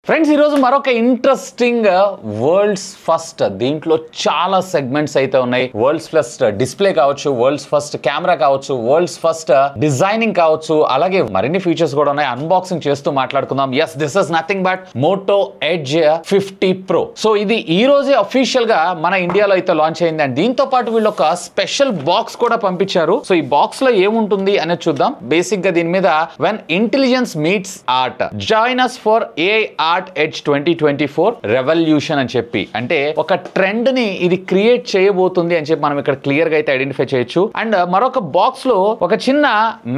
Friends, ఈరోజు మరొక interesting world's first దీంట్లో చాలా సెగ్మెంట్స్ అయితే ఉన్నాయి. వరల్డ్స్ ఫస్ట్ డిస్ప్లే కావచ్చు, వరల్డ్స్ ఫస్ట్ కెమెరా కావచ్చు, వరల్డ్స్ ఫస్ట్ డిజైనింగ్ కావచ్చు, అలాగే మరిన్ని ఫీచర్స్ కూడా ఉన్నాయి. అన్బాక్సింగ్ చేస్తూ మాట్లాడుకుందాం. Yes, this is nothing but Moto Edge 50 Pro. So ఇది ఈ రోజే అఫీషియల్ గా మన ఇండియాలో అయితే లాంచ్ అయింది. అండ్ దీంతో పాటు వీళ్ళు ఒక స్పెషల్ బాక్స్ కూడా పంపించారు. సో ఈ బాక్స్ లో ఏముంటుంది అనేది చూద్దాం. బేసిక్ గా దీని మీద when intelligence meets art, join us for AI art edge 2024 revolution అని చెప్పి, అంటే ఒక ట్రెండ్ ని ఇది క్రియేట్ చేయబోతుంది అని చెప్పి మనం ఇక్కడ క్లియర్ గా అయితే ఐడెంటిఫై చేయొచ్చు. అండ్ మరొక బాక్స్ లో ఒక చిన్న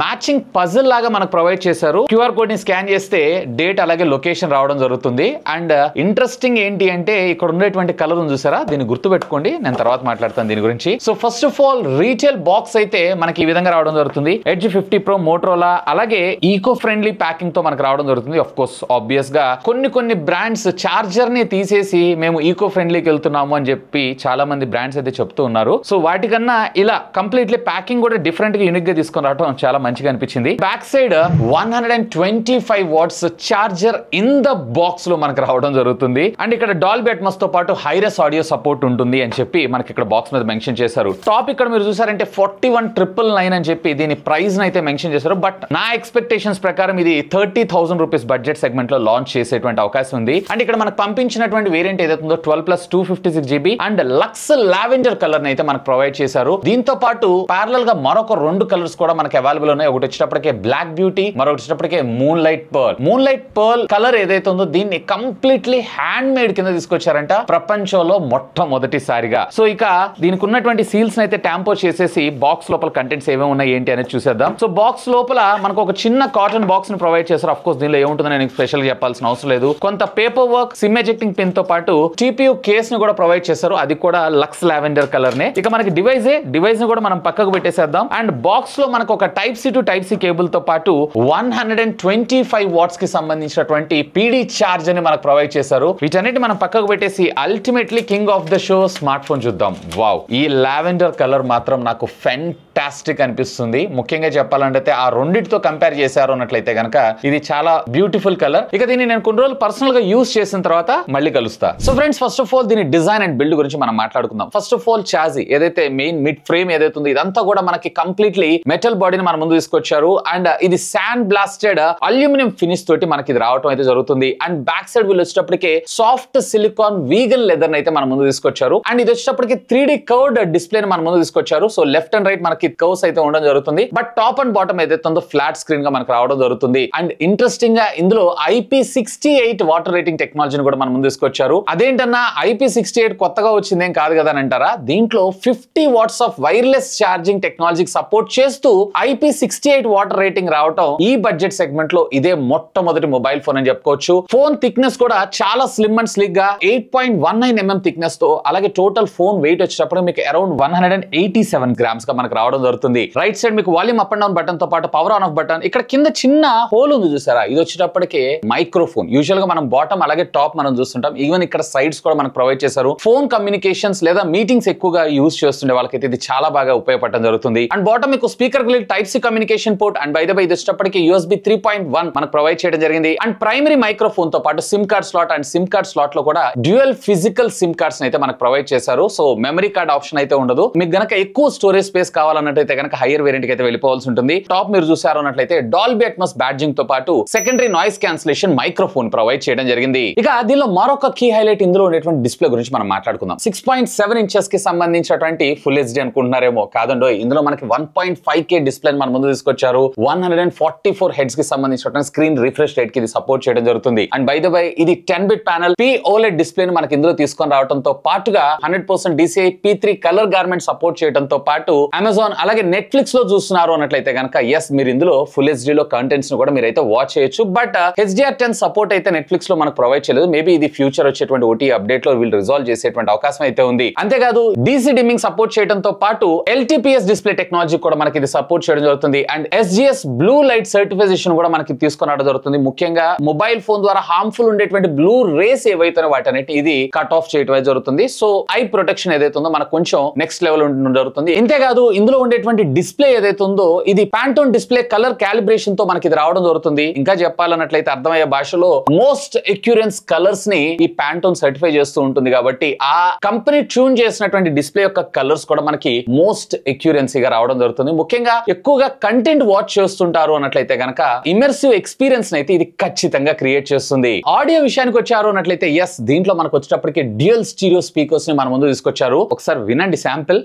మ్యాచింగ్ పజిల్ లాగా మనకు ప్రొవైడ్ చేశారు. క్యూఆర్ కోడ్ ని స్కాన్ చేస్తే డేట్ అలాగే లొకేషన్ రావడం జరుగుతుంది. అండ్ ఇంట్రెస్టింగ్ ఏంటి అంటే ఇక్కడ ఉండేటువంటి కలర్ ఉంది చూసారా, దీన్ని గుర్తుపెట్టుకోండి, నేను తర్వాత మాట్లాడతాను దీని గురించి. So first of all retail box అయితే మనకి ఈ విధంగా రావడం జరుగుతుంది. ఎడ్జ్ 50 Pro మోటరోలా, అలాగే ఈకో ఫ్రెండ్లీ ప్యాకింగ్ తో మనకు రావడం జరుగుతుంది. ఆఫ్ కోర్స్ ఆబ్వియస్ గా కొన్ని బ్రాండ్స్ చార్జర్ ని తీసేసి మేము ఈకో ఫ్రెండ్లీకి వెళ్తున్నాము అని చెప్పి చాలా మంది బ్రాండ్స్ అయితే చెప్తూ ఉన్నారు. సో వాటికన్నా ఇలా కంప్లీట్లీ ప్యాకింగ్ కూడా డిఫరెంట్ గా యూనిక్ గా తీసుకొని రావడం చాలా మంచిగా అనిపించింది. Back side 125 watts charger in the box లో మనకు రావడం జరుగుతుంది. అండ్ ఇక్కడ డాల్బీ అట్మాస్ తో పాటు హైరెస్ ఆడియో సపోర్ట్ ఉంటుంది అని చెప్పి మనకి ఇక్కడ బాక్స్ మీద మెన్షన్ చేశారు. టాప్ ఇక్కడ మీరు చూసారంటే 41,999 అని చెప్పి దీని ప్రైస్ అయితే మెన్షన్ చేశారు. బట్ నా ఎక్స్పెక్టేషన్స్ ప్రకారం ఇది 30,000 రూపీస్ బడ్జెట్ సెగ్మెంట్ లో లాంచ్ చేసేటువంటి అవకాశం ఉంది. అండ్ ఇక్కడ మనకు పంపించినటువంటి వేరియంట్ ఏదైతే ఉందో 12+ 256GB and Lux lavender colour ని అయితే మనకు ప్రొవైడ్ చేశారు. దీంతో పాటు ప్యారలల్ గా మరొక 2 కలర్స్ కూడా మనకు అవైలబుల్ ఉన్నాయి. ఒకటి వచ్చేటప్పటికే బ్లాక్ బ్యూటీ, మరొకటి వచ్చేటప్పటికే moonlight pearl. Moonlight pearl colour ఏదైతే ఉందో దీన్ని కంప్లీట్లీ హ్యాండ్ మేడ్ కింద తీసుకొచ్చారంట ప్రపంచంలో మొట్టమొదటిసారిగా. సో ఇక దీనికి ఉన్నటువంటి సీల్స్ అయితే ట్యాంపర్ చేసేసి బాక్స్ లోపల కంటెంట్స్ ఏమేమి ఉన్నాయి ఏంటి అనేది చూసేద్దాం. సో బాక్స్ లోపల మనకు ఒక చిన్న కాటన్ బాక్స్ ని ప్రొవైడ్ చేశారు. ఆఫ్ కోర్స్ దీనిలో ఏముంటుందని నేను స్పెషల్ చెప్పాల్సిన అవసరం లేదు. కొంత paper work, SIM ejecting pin తో పాటు TPU కేస్ ని కూడా ప్రొవైడ్ చేశారు. అది కూడా లక్స్ లావెండర్ కలర్ నే. ఇక మనకి డివైస్ ని కూడా మనం పక్కకు పెట్టేసేద్దాం. అండ్ బాక్స్ లో మనకు ఒక type C to type C cable తో పాటు 125 వాట్స్ కి సంబంధించినటువంటి PD చార్జర్ ని మనకు ప్రొవైడ్ చేశారు. వీటన్నిటి మనం పక్కకు పెట్టేసి ultimately king of the show smart phone చూద్దాం. వావ్, ఈ లావెండర్ కలర్ మాత్రం నాకు ఫెంటాస్టిక్ అనిపిస్తుంది. ముఖ్యంగా చెప్పాలంటే ఆ రెండిటితో కంపేర్ చేశారు అన్నట్లయితే కనుక ఇది చాలా బ్యూటిఫుల్ కలర్. ఇక దీన్ని నేను కొన్ని రోజులు పర్సనల్ గా యూస్ చేసిన తర్వాత మళ్ళీ కలుస్తా. So friends, first of all దీని డిజైన్ అండ్ బిల్డ్ గురించి మనం మాట్లాడుకుందాం. ఫస్ట్ ఆఫ్ ఆల్ చాజీ ఏదైతే మెయిన్ మిడ్ ఫ్రేమ్ ఏదైతే ఉందో ఇదంతా కూడా మనకి కంప్లీట్లీ మెటల్ బాడీని మన ముందు తీసుకొచ్చారు. అండ్ ఇది శాండ్ బ్లాస్టెడ్ అల్యూమినియం ఫినిష్ తోటి మనకి ఇది రావడం అయితే జరుగుతుంది. అండ్ బ్యాక్ సైడ్ వీళ్ళు వచ్చేటప్పటికే సాఫ్ట్ సిలికాన్ వీగన్ లెదర్ అయితే మన ముందు తీసుకొచ్చారు. అండ్ ఇది వచ్చేటప్పటికి 3D కర్వ్డ్ డిస్ప్లే మన ముందు తీసుకొచ్చారు. సో లెఫ్ట్ అండ్ రైట్ మనకి కర్వ్స్ అయితే ఉండడం జరుగుతుంది. బట్ టాప్ అండ్ బాటమ్ ఏదైతే ఉందో ఫ్లాట్ స్క్రీన్ గా మనకు రావడం జరుగుతుంది. అండ్ ఇంట్రెస్టింగ్ గా ఇందులో IP68 వాటర్ రేటింగ్ టెక్నాలజీని కూడా మనం ముందు తీసుకొచ్చారు. అదేంటన్నా IP68 కొత్తగా వచ్చింది ఏం కాదు కదా అని అంటారా, దీంట్లో 50 వాట్స్ ఆఫ్ వైర్లెస్ ఛార్జింగ్ టెక్నాలజీకి సపోర్ట్ చేస్తూ IP68 వాటర్ రేటింగ్ రావటం ఈ బడ్జెట్ సెగ్మెంట్ లో ఇదే మొట్టమొదటి మొబైల్ ఫోన్ అని చెప్పుకోవచ్చు. ఫోన్ థిక్నెస్ కూడా చాలా స్లిమ్ అండ్ స్లిక్ గా 8.19 mm థిక్నెస్ తో, అలాగే టోటల్ ఫోన్ వెయిట్ వచ్చేటప్పుడు మీకు అరౌండ్ 187 గ్రామ్స్ గా మనకు రావడం జరుగుతుంది. రైట్ సైడ్ మీకు volume up and down button తో పాటు పవర్ ఆన్ ఆఫ్ బటన్, ఇక్కడ కింద చిన్న హోల్ ఉంది చూసారా, ఇది వచ్చేటప్పటికే మైక్రోఫోన్. యూజువల్ గా మనం బాటమ్ అలాగే టాప్ మనం చూస్తుంటాం. ఈవెన్ ఇక్కడ సైడ్స్ కూడా మనకు ప్రొవైడ్ చేశారు. ఫోన్ కమ్యూనికేషన్స్ లేదా మీటింగ్స్ ఎక్కువగా యూజ్ చేస్తుండే వాళ్ళకైతే ఇది చాలా బాగా ఉపయోగపడడం జరుగుతుంది. అండ్ బాటమ్ మీకు speaker type C communication port and by the by ఇది వచ్చేటప్పటికి USB 3.1 మనకు ప్రొవైడ్ చేయడం జరిగింది. అండ్ ప్రైమరీ మైక్రోఫోన్ తో పాటు SIM card slot and SIM card slot లో కూడా డ్యూయల్ ఫిజికల్ సిమ్ కార్డ్స్ అయితే మనకు ప్రొవైడ్ చేశారు. సో మెమరీ కార్డ్ ఆప్షన్ అయితే ఉండదు. మీకు గనక ఎక్కువ స్టోరేజ్ స్పేస్ కావాలన్నట్లయితే కనుక హైయర్ వేరియంట్ కి అయితే వెళ్ళిపోవాల్సి ఉంటుంది. టాప్ మీరు చూసారు అన్నట్లయితే డాల్బీ అట్మాస్ బ్యాడ్జింగ్ తో పాటు secondary noise cancellation microphone provide చేయడం జరిగింది. ఇక దీనిలో మరొక కీ హైలైట్ ఇందులో ఉండేటువంటి డిస్ప్లే గురించి మనం మాట్లాడుకుందాం. 6.7 ఇంచెస్ కి సంబంధించినటువంటి ఫుల్ HD అనుకుంటున్నారేమో, కాదండో. ఇందులో మనకి 1.5K డిస్ప్లే మన ముందు తీసుకొచ్చారు. 144 హెడ్స్ కి సంబంధించినటువంటి స్క్రీన్ రిఫ్రెష్ రేట్ కి ఇది సపోర్ట్ చేయడం జరుగుతుంది. అండ్ బై ద బై ఇది 10-bit ప్యానల్ OLED డిస్ప్లే ని మనకి ఇందులో తీసుకొని రావడంతో పాటుగా 100% DCI P3 colour garment support చేయడంతో పాటు అమెజాన్ అలాగే నెట్ఫ్లిక్స్ లో చూస్తున్నారు అన్నట్లయితే కనుక ఎస్, మీరు ఇందులో ఫుల్ HD లో కంటెంట్స్ ని కూడా మీరైతే వాచ్ చేయొచ్చు. బట్ HDR10 సపోర్ట్ అయితే నెట్ఫ్లిక్స్ లో మనకు ప్రొవైడ్ చేయలేదు. మేబీ ఇది ఫ్యూచర్ వచ్చేటువంటి OTT అప్డేట్ లో వీళ్ళు రిజాల్వ్ చేసేటువంటి అవకాశం అయితే ఉంది. అంతేకాదు DC డిమ్మింగ్ సపోర్ట్ చేయడంతో పాటు LTPS డిస్ప్లే టెక్నాలజీ కూడా మనకి ఇది సపోర్ట్ చేయడం జరుగుతుంది. And SGS blue light certification కూడా మనకి తీసుకొని రావడం జరుగుతుంది. ముఖ్యంగా మొబైల్ ఫోన్ ద్వారా హార్మ్ఫుల్ ఉండేటువంటి బ్లూ రేస్ ఏవైతే వాటన్నిటి ఇది కట్ ఆఫ్ చేయడం జరుగుతుంది. సో ఐ ప్రొటెక్షన్ ఏదైతే ఉందో మనకు కొంచెం నెక్స్ట్ లెవెల్ ఉండడం జరుగుతుంది. ఇంతేకాదు ఇందులో ఉండేటువంటి డిస్ప్లే ఏదైతే ఉందో ఇది ప్యాంటోన్ డిస్ప్లే కలర్ క్యాలిబ్రేషన్ తో మనకి ఇది రావడం జరుగుతుంది. ఇంకా చెప్పాలన్నట్లయితే అర్థమయ్యే భాషలో మోస్ట్ ఎక్యూరెన్స్ కలర్స్ ని ఈ ప్యాంటోన్ సర్టిఫై చేస్తూ ఉంటుంది కాబట్టి ఆ కంపెనీ ట్యూన్ చేసినటువంటి డిస్ప్లే యొక్క కలర్స్ కూడా మనకి మోస్ట్ ఎక్యూరెన్సీగా రావడం జరుగుతుంది. ముఖ్యంగా ఎక్కువగా కంటెంట్ వాచ్ చేస్తుంటారు అన్నట్లయితే గనక ఇమర్సివ్ ఎక్స్పీరియన్స్ అయితే ఇది ఖచ్చితంగా క్రియేట్ చేస్తుంది. ఆడియో విషయానికి వచ్చారు అన్నట్లయితే ఎస్, దీంట్లో మనకు వచ్చేటప్పటికి డ్యూయల్ స్టీరియో స్పీకర్స్ ని మన ముందు తీసుకొచ్చారు. ఒకసారి వినండి శాంపిల్.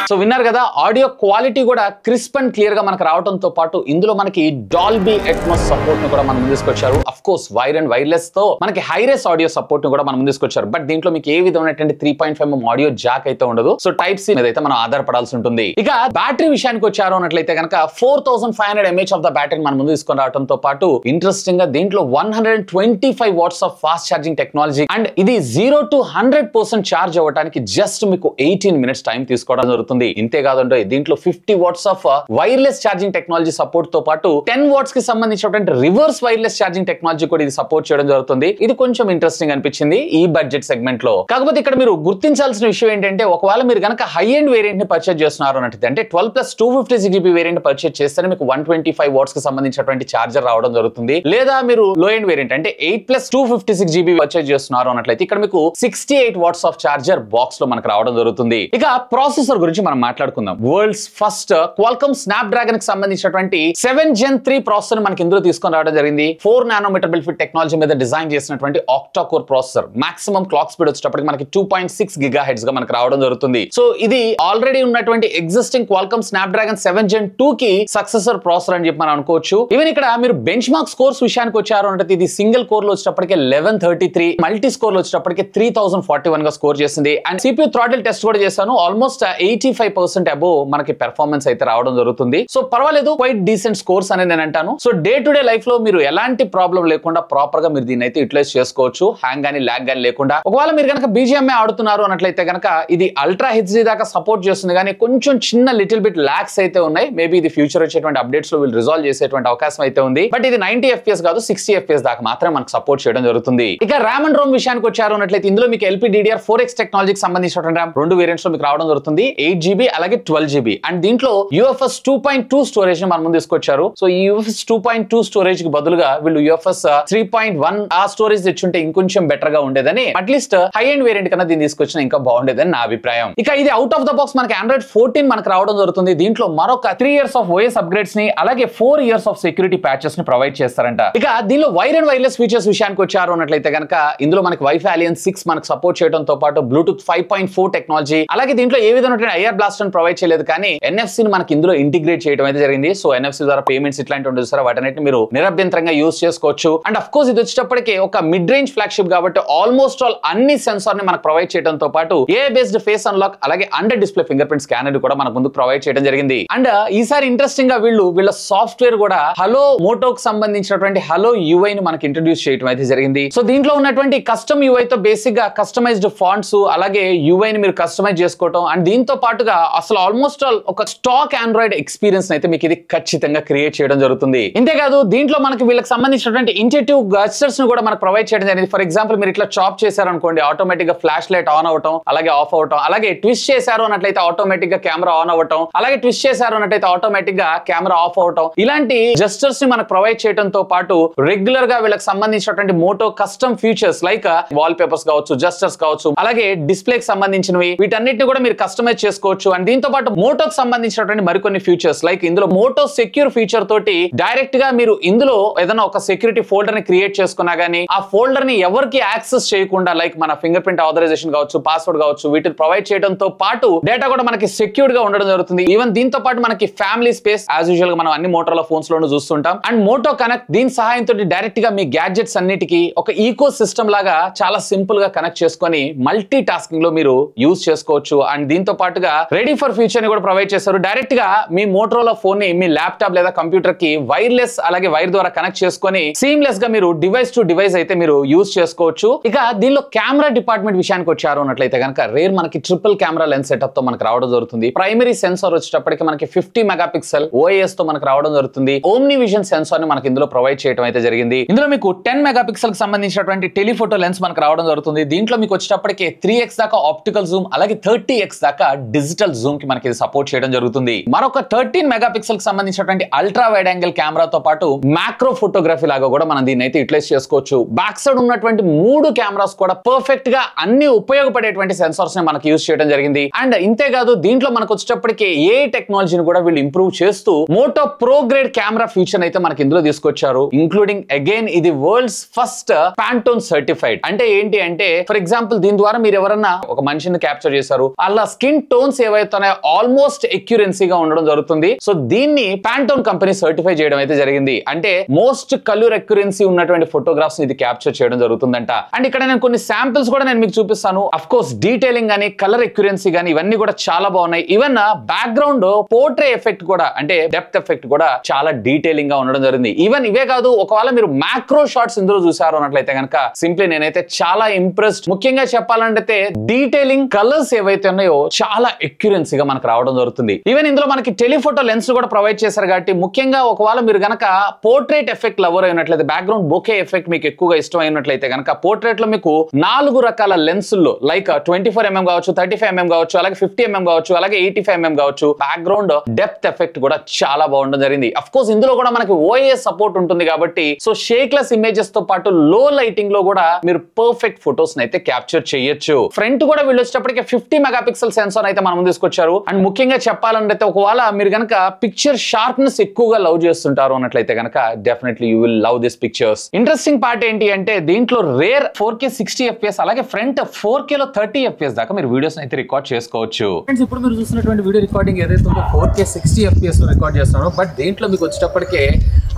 సో విన్నారు కదా, ఆడియో క్వాలిటీ కూడా క్రిస్ప్ అండ్ క్లియర్ గా మనకు రావడంతో పాటు ఇందులో మనకి డాల్బీ అట్మాస్ సపోర్ట్ ని కూడా మనం తీసుకొచ్చారు. Of course wire and wireless తో మనకి హైరేస్ ఆడియో సపోర్ట్ ని కూడా మనం తీసుకొచ్చారు. బట్ దీంట్లో మీకు ఏ విధమైనటువంటి 3.5mm ఆడియో జాక్ అయితే ఉండదు. సో టైప్ సి మీద అయితే మనం ఆధారపడాల్సి ఉంటుంది. ఇక బ్యాటరీ విషయానికి వచ్చారు అన్నట్లయితే కనుక 4500 mAh ఆఫ్ ద బ్యాటరీ మన ముందు తీసుకొని రావడంతో పాటు ఇంట్రెస్టింగ్ గా దీంట్లో 125 watts of fast charging technology and ఇది 0 to 100% ఛార్జ్ అవ్వడానికి జస్ట్ మీకు 18 minutes టైం తీసుకోవడం జరుగుతుంది. ఇంతే కాదండి, దీంట్లో 50 watts of wireless charging technology support తో పాటు 10 వాట్స్ కి సంబంధించినటువంటి రివర్స్ వైర్లెస్ ఛార్జింగ్ టెక్నాలజీ కూడా ఇది సపోర్ట్ చేయడం జరుగుతుంది. ఇది కొంచెం ఇంట్రెస్టింగ్ అనిపించింది ఈ బడ్జెట్ సెగ్మెంట్ లో. కాకపోతే ఇక్కడ మీరు గుర్తించాల్సిన విషయం ఏంటంటే, ఒకవేళ మీరు కనుక హై ఎండ్ వేరియంట్ ని పర్చేజ్ చేస్తున్నారు అన్నట్టు అంటే 12+256GB వేరియంట్ పర్చేజ్ చేస్తే మీకు 125 వాట్స్ కి సంబంధించినటువంటి ఛార్జర్ రావడం జరుగుతుంది. లేదా మీరు లో ఎండ్ వేరియంట్ అంటే 8+256GB పర్చేజ్ చేస్తున్నారు అన్నట్లయితే ఇక్కడ మీకు 68 వాట్స్ ఆఫ్ ఛార్జర్ బాక్స్ లో మనకు రావడం జరుగుతుంది. ఇక ప్రాసెసర్ గురించి మనం మాట్లాడుకుందాం. వరల్డ్స్ ఫస్ట్ క్వాల్కమ్ స్నాప్డ్రాగన్ కి సంబంధించినటువంటి 7th Gen 3 ప్రాసెసర్ మనకి ఇందులో తీసుకొని రావడం జరిగింది. 4nm బిల్ఫిట్ టెక్నాలజీ మీద డిజైన్ చేసినటువంటి octa core processor. Maximum clock speed వచ్చేటప్పటికి మనకి 2.6 GHz గా మనకు రావడం జరుగుతుంది. సో ఇది ఆల్రెడీ ఉన్నటువంటి existing Qualcomm Snapdragon 7th Gen 2 కి సక్సెసర్ ప్రాసెసర్ అని చెప్పి మనం అనుకోవచ్చు. ఈవెన్ ఇక్కడ మీరు బెంచ్ మార్క్ స్కోర్స్ విషయానికి వచ్చారు అంటే ఇది సింగిల్ కోర్ లో వచ్చేటప్పటికి 1133, మల్టీ స్కోర్ లో వచ్చేటప్పటికి 3041 గా స్కోర్ చేసింది. అండ్ CPU థ్రాటిల్ టెస్ట్ కూడా చేశాను. ఆల్మోస్ట్ 85% అబోవ్ మనకి పెర్ఫార్మెన్స్ అయితే రావడం జరుగుతుంది. సో పర్వాలేదు, క్వైట్ డీసెంట్ స్కోర్స్ అని నేను అంటాను. So day to day life లో మీరు ఎలాంటి ప్రాబ్లం లేకుండా ప్రాపర్ గా మీరు దీన్ని అయితే యూటిలైజ్ చేసుకోవచ్చు, హ్యాంగ్ గానీ ల్యాగ్ గానీ లేకుండా. ఒకవేళ మీరు కనుక BGMA ఆడుతున్నారు అన్నట్లయితే కనుక ఇది అల్ట్రా హెచ్డి దాకా సపోర్ట్ చేస్తుంది, కానీ కొంచెం చిన్న లిటిల్ బిట్ ల్యాగ్స్ అయితే ఉన్నాయి. మేబీ ఇది ఫ్యూచర్ వచ్చేటువంటి అప్డేట్స్ లో వీళ్ళు రిజాల్వ్ చేసేటువంటి అవకాశం అయితే ఉంది. బట్ ఇది 90 FPS కాదు, 60 FPS దాకా మాత్రమే మనకు సపోర్ట్ చేయడం జరుగుతుంది. ఇక ర్యామ్ అండ్ రోమ్ విషయానికి వచ్చారు అన్నట్లయితే ఇందులో మీకు LPDDR4X టెక్నాలజీకి సంబంధించినటువంటి ర్యామ్ 2 వేరియంట్స్ లో మీకు రావడం జరుగుతుంది. 8GB అలాగే 12GB. అండ్ దీంట్లో UFS 2.2 స్టోరేజ్ ని మన ముందు తీసుకొచ్చారు. సో ఈ UFS 2.2 స్టోరేజ్ కి బదులుగా వీళ్ళు UFS 3.1 ఆ స్టోరేజ్ తెచ్చుంటే ఇంకొంచెం బెటర్ గా ఉండేదని, అట్లీస్ట్ హై ఎండ్ వేరియంట్ కన్నా దీన్ని తీసుకొచ్చిన ఇంకా బాగుండేదని నా అభిప్రాయం. ఇక ఇది అవుట్ ఆఫ్ ద బాక్స్ మనకి Android 14 మనకు రావడం జరుగుతుంది. దీంట్లో మరొక 3 years ఆఫ్ OS అప్గ్రేడ్స్ ని అలాగే 4 years ఆఫ్ సెక్యూరిటీ ప్యాచెస్ ని ప్రొవైడ్ చేస్తారంట. ఇక దీనిలో వైర్ అండ్ వైర్లెస్ ఫీచర్స్ విషయానికి వచ్చారు అన్నట్లయితే కనుక ఇందులో మనకి Wi-Fi Alliance 6 మనకు సపోర్ట్ చేయడంతో పాటు Bluetooth 5.4 టెక్నాలజీ, అలాగే దీంట్లో ఏ విధమైన IR బ్లాస్ట్ అని ప్రొవైడ్ చేయలేదు, కానీ NFC ని మనకి ఇందులో ఇంటిగ్రేట్ చేయడం అయితే జరిగింది. సో NFC ద్వారా పేమెంట్స్ ఇట్లాంటి ఉంటుంది సార్, వాటన్నిటిని మీరు నిరభ్యంతరంగా యూజ్ చేసుకోవచ్చు. అండ్ అఫ్ కోర్స్ ఇది వచ్చేటప్పటికి ఒక మిడ్ రేంజ్ ఫ్లాగ్షిప్ కాబట్టి ఆల్మోస్ట్ ఆల్ అన్ని సెన్సార్ ని మనకు ప్రొవైడ్ చేయడంతో పాటు AI బేస్డ్ ఫేస్ అన్లాక్ అలాగే under display finger print scanner కూడా మనకు ముందు ప్రొవైడ్ చేయడం జరిగింది. అండ్ ఈసారి ఇంట్రెస్టింగ్ గా వీళ్ళ సాఫ్ట్వేర్ కూడా హలో మోటోకి సంబంధించినటువంటి హలో UI ని మనకి ఇంట్రడ్యూస్ చేయడం అయితే జరిగింది. సో దీంట్లో ఉన్నటువంటి కస్టమ్ UI తో బేసిక్ గా కస్టమైజ్డ్ ఫాంట్స్ అలాగే UI ని మీరు కస్టమైజ్ చేసుకోవడం అండ్ దీంతో పాటుగా అసలు ఆల్మోస్ట్ ఆల్ ఒక స్టాక్ ఆండ్రాయిడ్ ఎక్స్పీరియన్స్ అయితే మీకు ఇది ఖచ్చితంగా క్రియేట్ చేయడం జరుగుతుంది. ఇంతేకాదు దీంట్లో మనకి వీళ్ళకి సంబంధించినటువంటి ఇంటెటివ్ గెస్చర్స్ ని కూడా మనకు ప్రొవైడ్ చేయడం జరిగింది. ఫర్ ఎగ్జాంపుల్ మీరు ఇట్లా చాప్ చేశారనుకోండి, ఆటోమేటిక్ గా ఫ్లాష్ లైట్ ఆన్ అవటం అలాగే ఆఫ్ అవటం, అలాగే ట్విస్ట్ చేశారు అన్నట్లయితే ఆటోమేటిక్ గా కెమెరా ఆన్ అవటం, అలాగే ట్విస్ట్ చేశారు అన్నట్లయితే ఆటోమేటిక్ గా కెమెరా ఆఫ్ అవటం, ఇలాంటి జెస్చర్స్ ని మనకు ప్రొవైడ్ చేయడంతో పాటు రెగ్యులర్ గా వీళ్ళకి సంబంధించినటువంటి Moto custom features like wallpapers కావచ్చు, జెస్చర్స్ కావచ్చు, అలాగే డిస్ప్లే కి సంబంధించినవి వీటన్నిటిని కూడా మీరు కస్టమైజ్ చేసుకోవచ్చు. అండ్ దీంతో పాటు మోటోకి సంబంధించినటువంటి మరికొన్ని ఫీచర్స్ లైక్ ఇందులో మోటో సెక్యూర్ ఫీచర్ తోటి డైరెక్ట్ గా మీరు ఇందులో ఏదైనా ఒక సెక్యూరిటీ ఫోల్డర్ ని క్రియేట్ చేసుకున్నా గానీ ఆ ఫోల్డర్ ని ఎవరికి యాక్సెస్ చేయకుండా లైక్ మన ఫింగర్ ప్రింట్ ఆథరైజేషన్ కావచ్చు, పాస్వర్డ్ కావచ్చు, వీటిని ప్రొవైడ్ చేయడంతో పాటు డేటా కూడా మనకి సెక్యూర్డ్ గా ఉండడం జరుగుతుంది. ఈవెన్ దీంతో పాటు మనకి ఫ్యామిలీ స్పేస్ యాజ్ యూజువల్ గా మనం అన్ని మోటోల ఫోన్స్ లోనూ చూస్తుంటాం. అండ్ మోటో కనెక్ట్ దీని సహాయంతో డైరెక్ట్ గా మీ గ్యాడ్జెట్స్ అన్నిటికీ ఒక ఈకో సిస్టమ్ లాగా చాలా సింపుల్ గా కనెక్ట్ చేసుకొని మల్టీ టాస్కింగ్ లో మీరు యూజ్ చేసుకోవచ్చు. అండ్ దీంతో పాటుగా రెడీ ఫర్ ఫ్యూచర్ ని కూడా ప్రొవైడ్ చేస్తారు. డైరెక్ట్ గా మీ మోటోరోలా ఫోన్ ని మీ ల్యాప్టాప్ లేదా కంప్యూటర్ కి వైర్లెస్ అలాగే వైర్ ద్వారా కనెక్ట్ చేసుకొని సీమ్లెస్ గా మీరు డివైస్ టు డివైస్ అయితే మీరు యూజ్ చేసుకోవచ్చు. ఇక దీనిలో కెమెరా డిపార్ట్మెంట్ విషయానికి వచ్చారు అన్నట్లయితే కనుక రేర్ మనకి ట్రిపుల్ కెమెరా లెన్స్ సెటప్ తో మనకు రావడం జరుగుతుంది. ప్రైమరీ సెన్సార్ వచ్చేటప్పటికి మనకి 50 మెగాపిక్సెల్ OIS తో మనకు రావడం జరుగుతుంది. ఓమ్ని విజన్ సెన్సార్ ని మనకి ఇందులో ప్రొవైడ్ చేయడం అయితే జరిగింది. ఇందులో మీకు 10 మెగాపిక్సెల్ కి సంబంధించినటువంటి టెలిఫోటో లెన్స్ మనకు రావడం జరుగుతుంది. దీంట్లో మీకు వచ్చేటప్పటికి 3x దాకా ఆప్టికల్ జూమ్ అలాగే 30x దాకా డిజిటల్ డిజిటల్ జూమ్ కి మనకి సపోర్ట్ చేయడం జరుగుతుంది. మరొక 13 మెగాపిక్సెల్ కి సంబంధించినటువంటి అల్ట్రా వైడ్ యాంగిల్ కెమెరాతో పాటు మ్యాక్రో ఫోటోగ్రఫీ లాగా కూడా మనం దీన్ని అయితే యూటిలైజ్ చేసుకోవచ్చు. బ్యాక్ సైడ్ ఉన్నటువంటి 3 కెమెరాస్ కూడా పర్ఫెక్ట్ గా అన్ని ఉపయోగపడేటువంటి సెన్సార్స్ ని మనకి యూజ్ చేయడం జరిగింది. అండ్ ఇంతేకాదు దీంట్లో మనకు వచ్చేటప్పటికి ఏ టెక్నాలజీని కూడా వీళ్ళు ఇంప్రూవ్ చేస్తూ Moto pro grade camera feature అయితే మనకి ఇందులో తీసుకొచ్చారు. ఇంక్లూడింగ్ అగైన్ ఇది వరల్డ్స్ ఫస్ట్ పాంటోన్ సర్టిఫైడ్. అంటే ఏంటి అంటే ఫర్ ఎగ్జాంపుల్ దీని ద్వారా మీరు ఎవరన్నా ఒక మనిషిని క్యాప్చర్ చేశారు, అలా స్కిన్ టోన్స్ ఏవైతున్నాయో ఆల్మోస్ట్ ఎక్యురెన్సీగా ఉండడం జరుగుతుంది. సో దీన్ని పాంటోన్ కంపెనీ సర్టిఫై చేయడం అయితే జరిగింది. అంటే మోస్ట్ కలర్ ఎక్యురెన్సీ ఉన్నటువంటి ఫోటోగ్రాఫ్స్ ఇది క్యాప్చర్ చేయడం జరుగుతుందంట. అండ్ ఇక్కడ నేను కొన్ని శాంపిల్స్ కూడా నేను మీకు చూపిస్తాను. అఫ్ కోర్స్ డీటెయిలింగ్ గానీ కలర్ ఎక్యురెన్సీ గానీ ఇవన్నీ కూడా చాలా బాగున్నాయి. ఈవెన్ బ్యాక్గ్రౌండ్ పోర్ట్రే ఎఫెక్ట్ కూడా అంటే డెప్త్ ఎఫెక్ట్ కూడా చాలా డీటెయిలింగ్ గా ఉండడం జరిగింది. ఈవెన్ ఇవే కాదు, ఒకవేళ మీరు మ్యాక్రో షాట్స్ ఇందులో చూసారు అన్నట్లయితే కనుక సింప్లీ నేనైతే చాలా ఇంప్రెస్డ్. ముఖ్యంగా చెప్పాలంటే డీటెయిలింగ్ కలర్స్ ఏవైతే ఉన్నాయో చాలా ఎక్యురెన్సీగా మనకు రావడం జరుగుతుంది. ఈవెన్ ఇందులో మనకి టెలిఫోటో లెన్స్ కూడా ప్రొవైడ్ చేశారు కాబట్టి ముఖ్యంగా ఒకవేళ మీరు గనక పోర్ట్రేట్ ఎఫెక్ట్ లవర్ అయినట్లయితే బ్యాక్గ్రౌండ్ బోకే ఎఫెక్ట్ మీకు ఎక్కువగా ఇష్టం అయినట్లయితే కనుక పోర్ట్రేట్ లో మీకు 4 రకాల లెన్సుల్లో లైక్ 24mm కావచ్చు, 35mm కావచ్చు, అలాగే 50mm కావచ్చు, అలాగే 85mm కావచ్చు. బ్యాక్గ్రౌండ్ డెప్త్ ఎఫెక్ట్ కూడా చాలా బాగుండడం జరిగింది. అఫ్ కోర్స్ ఇందులో కూడా మనకి OIS సపోర్ట్ ఉంటుంది కాబట్టి సో షేక్లెస్ ఇమేజెస్ తో పాటు లో లైటింగ్ లో కూడా మీరు పర్ఫెక్ట్ ఫోటోస్ అయితే క్యాప్చర్ చేయొచ్చు. ఫ్రంట్ కూడా వీళ్ళు వచ్చేటప్పటికి 50 మెగాపిక్సెల్ సెన్సార్ అయితే మనం తీసుకొచ్చారు. అండ్ ముఖ్యంగా చెప్పాలంటే ఒకవేళ మీరు కనుక పిక్చర్ షార్ప్నెస్ ఎక్కువగా లవ్ చేస్తుంటారు అన్నట్లయితే కనుక definitely you will love this pictures. Interesting part ఏంటి అంటే దీంట్లో రేర్ 4K 60 FPS అలాగే ఫ్రంట్ 4K లో 30 FPS దాకా మీరు వీడియోస్ అయితే రికార్డ్ చేసుకోవచ్చు. ఫ్రెండ్స్ ఇప్పుడు మీరు చూస్తున్నటువంటి వీడియో రికార్డింగ్ ఏదైతే ఉందో 4K 60 FPS లో రికార్డ్ చేస్తున్నాను. బట్ దీంట్లో మీకు వచ్చేటప్పటికే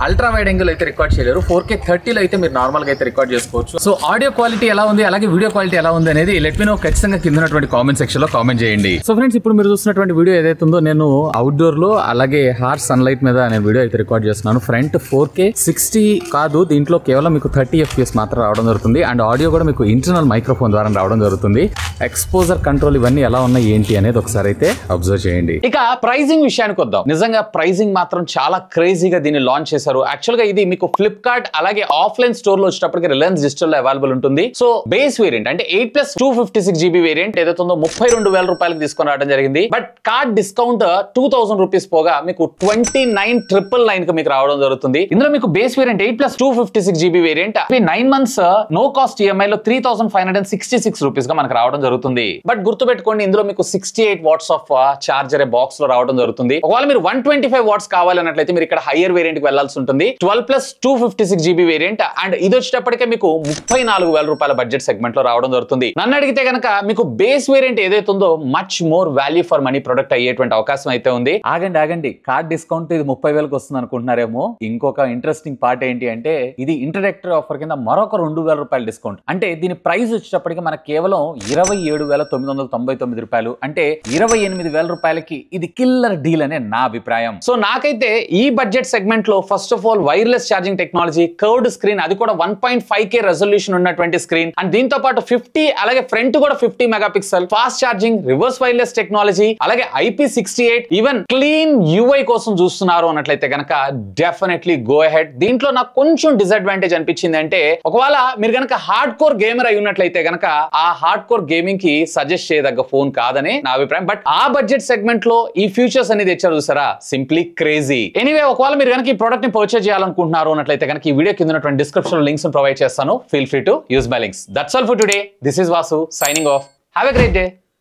అల్ట్రా వైడ్ యాంగిల్ అయితే రికార్డ్ చేయలేరు. 4K 30 లో అయితే మీరు నార్మల్ గా అయితే రికార్డ్ చేసుకోవచ్చు. సో ఆడియో క్వాలిటీ ఎలా ఉంది అలాగే వీడియో క్వాలిటీ ఎలా ఉంది అనేది లెట్ మీ నో ఖచ్చితంగా కింద ఉన్నటువంటి కామెంట్ సెక్షన్ లో కామెంట్ చేయండి. సో ఫ్రెండ్స్ ఇప్పుడు మీరు చూస్తున్నటువంటి వీడియో ఏదైతే ఉందో నేను అవుట్డోర్ లో అలాగే హార్ష్ సన్లైట్ మీద నేను వీడియో అయితే రికార్డ్ చేస్తున్నాను. ఫ్రంట్ 4K 60 కాదు, దీంట్లో కేవలం మీకు 30 FPS మాత్రం రావడం జరుగుతుంది. అండ్ ఆడియో కూడా మీకు ఇంటర్నల్ మైక్రోఫోన్ ద్వారా రావడం జరుగుతుంది. ఎక్స్పోజర్ కంట్రోల్ ఇవన్నీ ఎలా ఉన్నాయి ఏంటి అనేది ఒకసారి అయితే అబ్జర్వ్ చేయండి. ఇక ప్రైజింగ్ విషయానికి వద్దాం. నిజంగా ప్రైజింగ్ మాత్రం చాలా క్రేజీగా దీన్ని లాంచ్ చేశారు. యాక్చువల్ గా ఇది మీకు ఫ్లిప్కార్ట్ అలాగే ఆఫ్లైన్ స్టోర్ లో వచ్చేటప్పటికి రిలయన్స్ డిజిటల్ లో అవైలబుల్ ఉంటుంది. సో బేస్ వేరియంట్ అంటే 8+ 256GB వేరియంట్ ఏదైతే ఉందో 32,000 రూపాయలకి తీసుకొని రావడం జరిగింది. బట్ కార్డ్ డిస్కౌంట్ 2,000 రూపీస్ పోగా మీకు 29,999 కి మీకు రావడం జరుగుతుంది. ఇందులో మీకు base variant 8+ 256GB variant 9 months no cost EMI లో 3,566 రూపీస్ గా మనకు రావడం జరుగుతుంది. బట్ గుర్తుపెట్టుకోండి ఇందులో మీకు 68 వాట్స్ ఆఫ్ చార్జర్ బాక్స్ లో రావడం జరుగుతుంది. ఒకవేళ మీరు 125 వాట్స్ కావాలన్నట్లయితే మీరు ఇక్కడ హైయర్ వేరియంట్ కి వెళ్లాల్సి ఉంటుంది. 12+ 256GB వేరియంట్ అండ్ ఇది వచ్చేటప్పటికే మీకు 34,000 రూపాయల బడ్జెట్ సెగ్మెంట్ లో రావడం జరుగుతుంది. నన్ను అడిగితే కనుక మీకు బేస్ వేరియంట్ ఏదైతే ఉందో much more value for money product అయ్యేటువంటి అవకాశం అయితే ఉంది. ఆగండి కార్డ్ డిస్కౌంట్ ఇది 30,000కి వస్తుంది అనుకుంటున్నారేమో. ఇంకొక ఇంట్రెస్టింగ్ పార్ట్ ఏంటి అంటే ఇది ఇంట్రడక్టరీ ఆఫర్ కింద మరొక 2,000 రూపాయల డిస్కౌంట్. అంటే దీని ప్రైస్ వచ్చేటప్పటికి మనకు కేవలం 27,999 రూపాయలు. అంటే 28,000 రూపాయలకి ఇది కిల్లర్ డీల్ అనే నా అభిప్రాయం. సో నాకైతే ఈ బడ్జెట్ సెగ్మెంట్ లో first of all wireless charging technology, curved screen, అది కూడా 1.5K రెజల్యూషన్ ఉన్నటువంటి స్క్రీన్ అండ్ దీంతో పాటు 50 అలాగే ఫ్రంట్ కూడా 50 megapixel fast charging, reverse wireless technology, అలాగే IP68 ఈవెన్ క్లీన్ UI కోసం చూస్తున్నారు అన్నట్లయితే కనుక డెఫినెట్లీ గో అహెడ్. దీంట్లో నాకు కొంచెం డిసడ్వాంటేజ్ అనిపించింది అంటే ఒకవేళ మీరు కనుక హార్డ్ కోర్ గేమర్ అయి ఉన్నట్లయితే కనుక ఆ హార్డ్ కోర్ గేమింగ్ కి సజెస్ట్ చేయదగ్గ ఫోన్ కాదని నా అభిప్రాయం. బట్ ఆ బడ్జెట్ సెగ్మెంట్ లో ఈ ఫీచర్స్ అనేది తెచ్చారు చూసారా, సింప్లీ క్రేజీ. ఎనీవే ఒకవేళ మీరు కనుక ఈ ప్రోడక్ట్ ని పర్చేజ్ చేయాలనుకుంటున్నారు అన్నట్లయితే కనుక ఈ వీడియో కింద ఉన్నటువంటి డిస్క్రిప్షన్ లో లింక్స్ ప్రొవైడ్ చేస్తాను. Feel free to use my links. That's all for today. This is Vasu signing off. Have a great day.